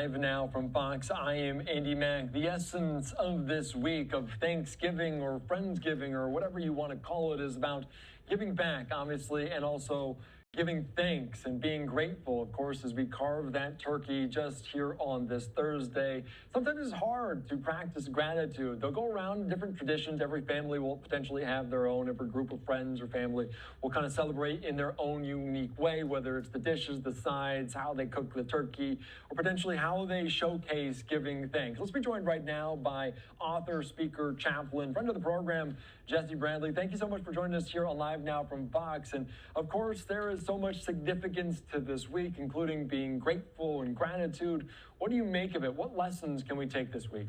live now from Fox. I am Andy Mack. The essence of this week of Thanksgiving or Friendsgiving or whatever you want to call it is about giving back, obviously, and also giving thanks and being grateful, of course, as we carve that turkey just here on this Thursday. Sometimes it's hard to practice gratitude. They'll go around different traditions. Every family will potentially have their own. Every group of friends or family will kind of celebrate in their own unique way, whether it's the dishes, the sides, how they cook the turkey, or potentially how they showcase giving thanks. Let's be joined right now by author, speaker, chaplain, friend of the program, Jesse Bradley. Thank you so much for joining us here on Live Now from Fox. And of course, there is so much significance to this week, including being grateful and gratitude. What do you make of it? What lessons can we take this week?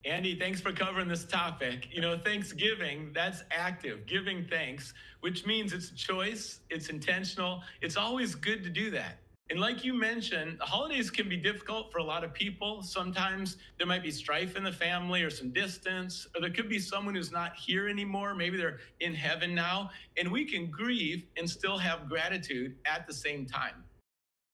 Andy, thanks for covering this topic. Thanksgiving, that's active, giving thanks, which means it's a choice, it's intentional. It's always good to do that. And like you mentioned, the holidays can be difficult for a lot of people. Sometimes there might be strife in the family or some distance, or there could be someone who's not here anymore. Maybe they're in heaven now. And we can grieve and still have gratitude at the same time.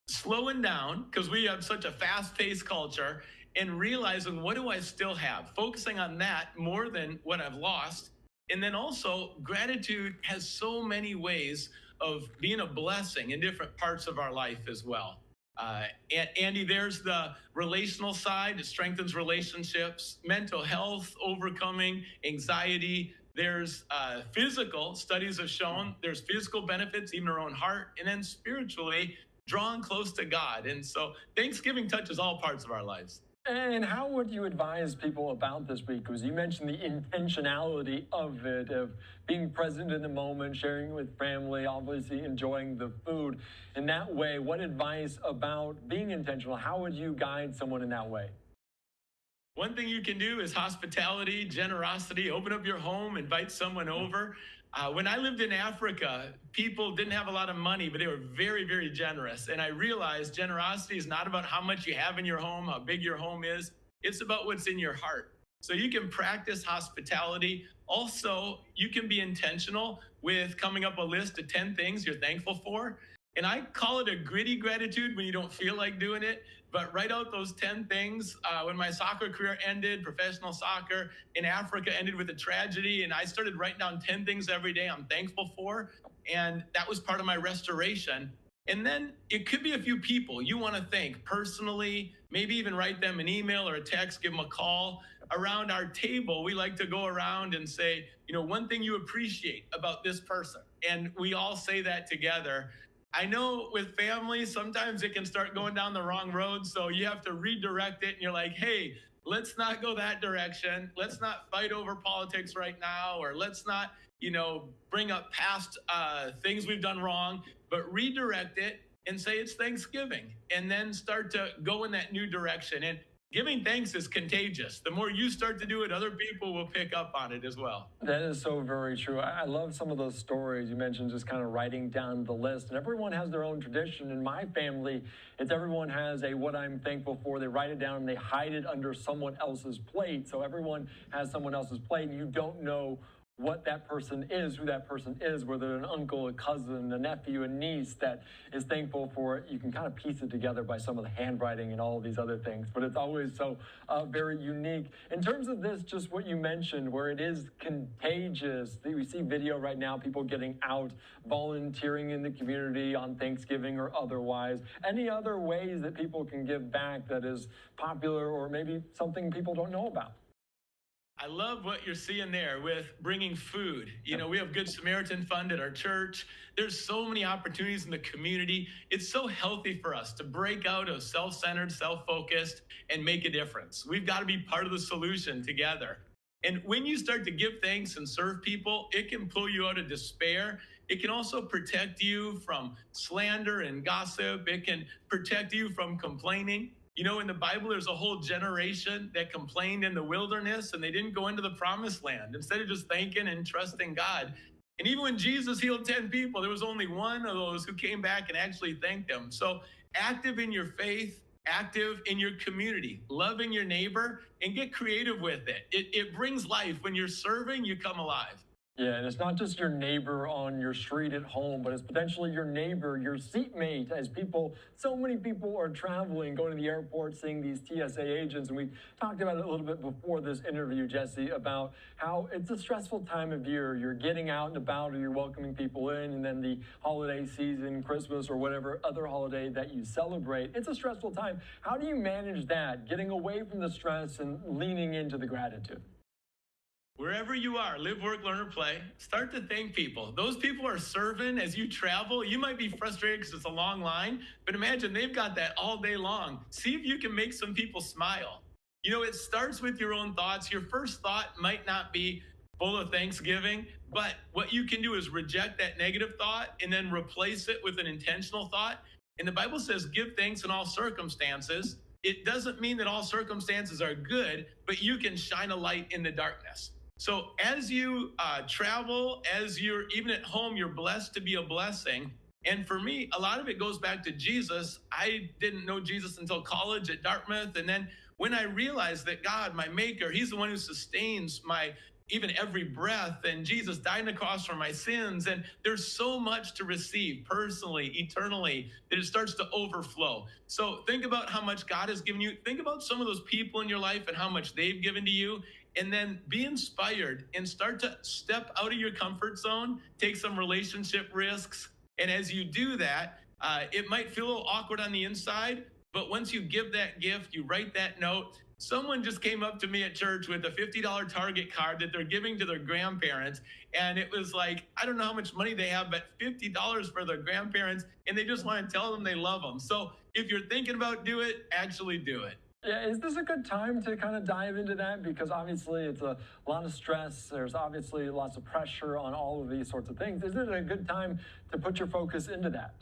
Slowing down, because we have such a fast-paced culture, and realizing, what do I still have? Focusing on that more than what I've lost. And then also, gratitude has so many ways of being a blessing in different parts of our life as well. Andy, there's the relational side. It strengthens relationships, mental health, overcoming anxiety. There's physical, studies have shown there's physical benefits, even our own heart, and then spiritually, drawn close to God. And so Thanksgiving touches all parts of our lives. And how would you advise people about this week? Because you mentioned the intentionality of it, of being present in the moment, sharing with family, obviously enjoying the food. In that way, what advice about being intentional? How would you guide someone in that way? One thing you can do is hospitality, generosity. Open up your home, invite someone over. When I lived in Africa, people didn't have a lot of money, but they were very, very generous. And I realized generosity is not about how much you have in your home, how big your home is. It's about what's in your heart. So you can practice hospitality. Also, you can be intentional with coming up a list of 10 things you're thankful for. And I call it a gritty gratitude when you don't feel like doing it, but write out those 10 things. When my soccer career ended, professional soccer in Africa ended with a tragedy, and I started writing down 10 things every day I'm thankful for, and that was part of my restoration. And then it could be a few people you want to thank personally, maybe even write them an email or a text, give them a call. Around our table, we like to go around and say, one thing you appreciate about this person. And we all say that together. I know with family, sometimes it can start going down the wrong road. So you have to redirect it. And you're like, hey, let's not go that direction. Let's not fight over politics right now, or let's not, bring up past things we've done wrong, but redirect it and say it's Thanksgiving, and then start to go in that new direction. And giving thanks is contagious. The more you start to do it, other people will pick up on it as well. That is so very true. I love some of those stories you mentioned, just kind of writing down the list. And everyone has their own tradition. In my family, it's everyone has a what I'm thankful for. They write it down and they hide it under someone else's plate. So everyone has someone else's plate, and you don't know what that person is, who that person is, whether an uncle, a cousin, a nephew, a niece that is thankful for it. You can kind of piece it together by some of the handwriting and all of these other things, but it's always so very unique. In terms of this, just what you mentioned, where it is contagious, we see video right now, people getting out, volunteering in the community on Thanksgiving or otherwise. Any other ways that people can give back that is popular, or maybe something people don't know about? I love what you're seeing there with bringing food. We have Good Samaritan Fund at our church. There's so many opportunities in the community. It's so healthy for us to break out of self-centered, self-focused, and make a difference. We've got to be part of the solution together. And when you start to give thanks and serve people, it can pull you out of despair. It can also protect you from slander and gossip. It can protect you from complaining. In the Bible, there's a whole generation that complained in the wilderness, and they didn't go into the promised land instead of just thanking and trusting God. And even when Jesus healed 10 people, there was only one of those who came back and actually thanked him. So active in your faith, active in your community, loving your neighbor, and get creative with it. It brings life. When you're serving, you come alive. Yeah, and it's not just your neighbor on your street at home, but it's potentially your neighbor, your seatmate, as people, so many people are traveling, going to the airport, seeing these TSA agents. And we talked about it a little bit before this interview, Jesse, about how it's a stressful time of year. You're getting out and about, or you're welcoming people in, and then the holiday season, Christmas, or whatever other holiday that you celebrate. It's a stressful time. How do you manage that, getting away from the stress and leaning into the gratitude? Wherever you are, live, work, learn, or play, start to thank people. Those people are serving as you travel. You might be frustrated because it's a long line, but imagine they've got that all day long. See if you can make some people smile. You know, it starts with your own thoughts. Your first thought might not be full of Thanksgiving, but what you can do is reject that negative thought and then replace it with an intentional thought. And the Bible says, give thanks in all circumstances. It doesn't mean that all circumstances are good, but you can shine a light in the darkness. So as you travel, as you're even at home, you're blessed to be a blessing. And for me, a lot of it goes back to Jesus. I didn't know Jesus until college at Dartmouth. And then when I realized that God, my maker, he's the one who sustains my even every breath, and Jesus died on the cross for my sins. And there's so much to receive personally, eternally, that it starts to overflow. So think about how much God has given you. Think about some of those people in your life and how much they've given to you. And then be inspired and start to step out of your comfort zone, take some relationship risks. And as you do that, it might feel a little awkward on the inside, but once you give that gift, you write that note. Someone just came up to me at church with a $50 Target card that they're giving to their grandparents. And it was like, I don't know how much money they have, but $50 for their grandparents. And they just want to tell them they love them. So if you're thinking about do it, actually do it. Yeah, is this a good time to kind of dive into that? Because obviously it's a lot of stress. There's obviously lots of pressure on all of these sorts of things. Is it a good time to put your focus into that?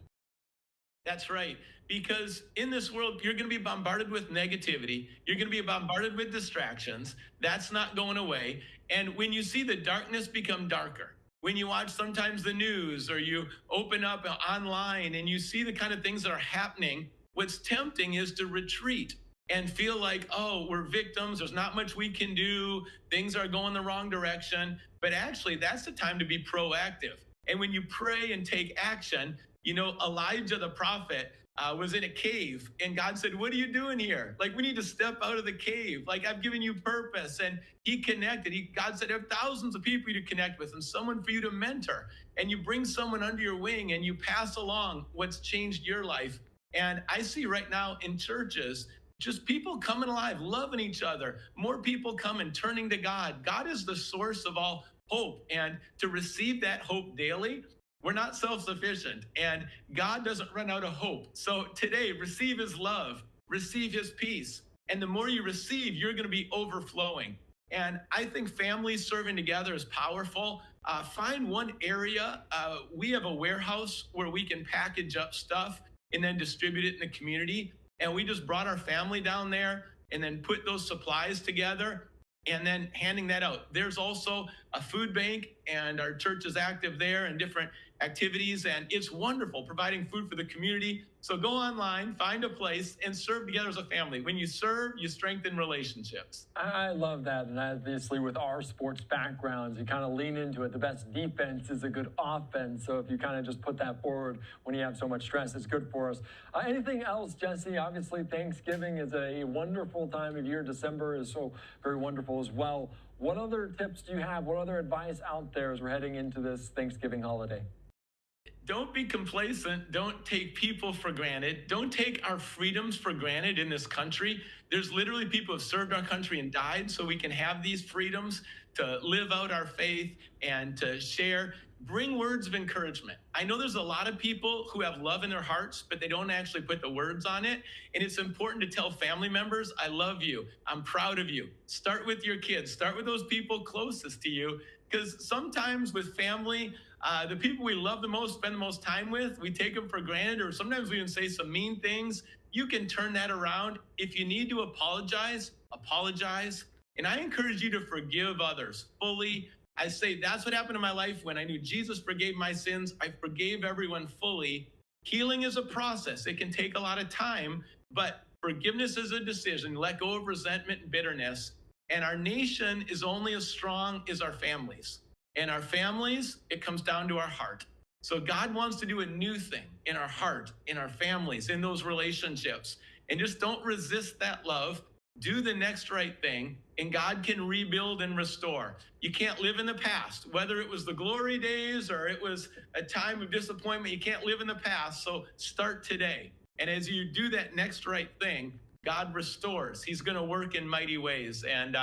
That's right. Because in this world, you're going to be bombarded with negativity. You're going to be bombarded with distractions. That's not going away. And when you see the darkness become darker, when you watch sometimes the news or you open up online and you see the kind of things that are happening, what's tempting is to retreat and feel like, oh, we're victims. There's not much we can do. Things are going the wrong direction. But actually, that's the time to be proactive. And when you pray and take action, you know, Elijah the prophet was in a cave, and God said, what are you doing here? Like, we need to step out of the cave. Like, I've given you purpose. And he connected. God said, I have thousands of people you to connect with and someone for you to mentor. And you bring someone under your wing and you pass along what's changed your life. And I see right now in churches, just people coming alive, loving each other, more people coming, turning to God. God is the source of all hope. And to receive that hope daily, we're not self-sufficient, and God doesn't run out of hope. So today, receive his love, receive his peace. And the more you receive, you're going to be overflowing. And I think families serving together is powerful. Find one area. We have a warehouse where we can package up stuff and then distribute it in the community. And we just brought our family down there and then put those supplies together and then handing that out. There's also a food bank, and our church is active there in different activities, and it's wonderful providing food for the community. So go online, find a place, and serve together as a family. When you serve, you strengthen relationships. I love that. And obviously, with our sports backgrounds, you kind of lean into it. The best defense is a good offense. So if you kind of just put that forward when you have so much stress, it's good for us. Anything else, Jesse? Obviously, Thanksgiving is a wonderful time of year. December is so very wonderful as well. What other tips do you have? What other advice out there as we're heading into this Thanksgiving holiday? Don't be complacent. Don't take people for granted. Don't take our freedoms for granted in this country. There's literally people who have served our country and died so we can have these freedoms to live out our faith and to share. Bring words of encouragement. I know there's a lot of people who have love in their hearts, but they don't actually put the words on it. And it's important to tell family members, I love you. I'm proud of you. Start with your kids. Start with those people closest to you. Because sometimes with family, the people we love the most, spend the most time with, we take them for granted, or sometimes we even say some mean things. You can turn that around. If you need to apologize, apologize. And I encourage you to forgive others fully. I say that's what happened in my life when I knew Jesus forgave my sins. I forgave everyone fully. Healing is a process. It can take a lot of time, but forgiveness is a decision. Let go of resentment and bitterness. And our nation is only as strong as our families. In our families, it comes down to our heart. So God wants to do a new thing in our heart, in our families, in those relationships. And just don't resist that love. Do the next right thing, and God can rebuild and restore. You can't live in the past, whether it was the glory days or it was a time of disappointment. You can't live in the past. So start today. And as you do that next right thing, God restores. He's going to work in mighty ways. And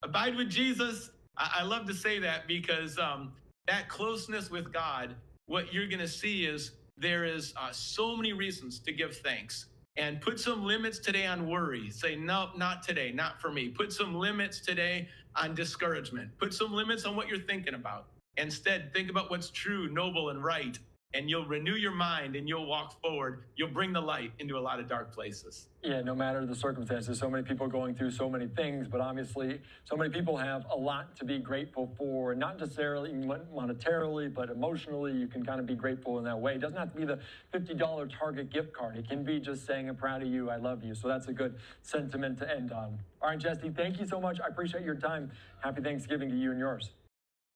abide with Jesus. I love to say that because that closeness with God, what you're going to see is there is so many reasons to give thanks. And put some limits today on worry. Say, no, not today, not for me. Put some limits today on discouragement. Put some limits on what you're thinking about. Instead, think about what's true, noble, and right. And you'll renew your mind and you'll walk forward. You'll bring the light into a lot of dark plaisets. Yeah, no matter the circumstances, so many people going through so many things, but obviously so many people have a lot to be grateful for, not necessarily monetarily, but emotionally. You can kind of be grateful in that way. It doesn't have to be the $50 Target gift card. It can be just saying, I'm proud of you, I love you. So that's a good sentiment to end on. All right, Jesse, thank you so much. I appreciate your time. Happy Thanksgiving to you and yours.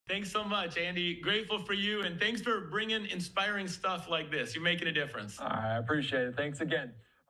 Thanks so much, Andy. Grateful for you, and thanks for bringing inspiring stuff like this. You're making a difference. All right, I appreciate it. Thanks again.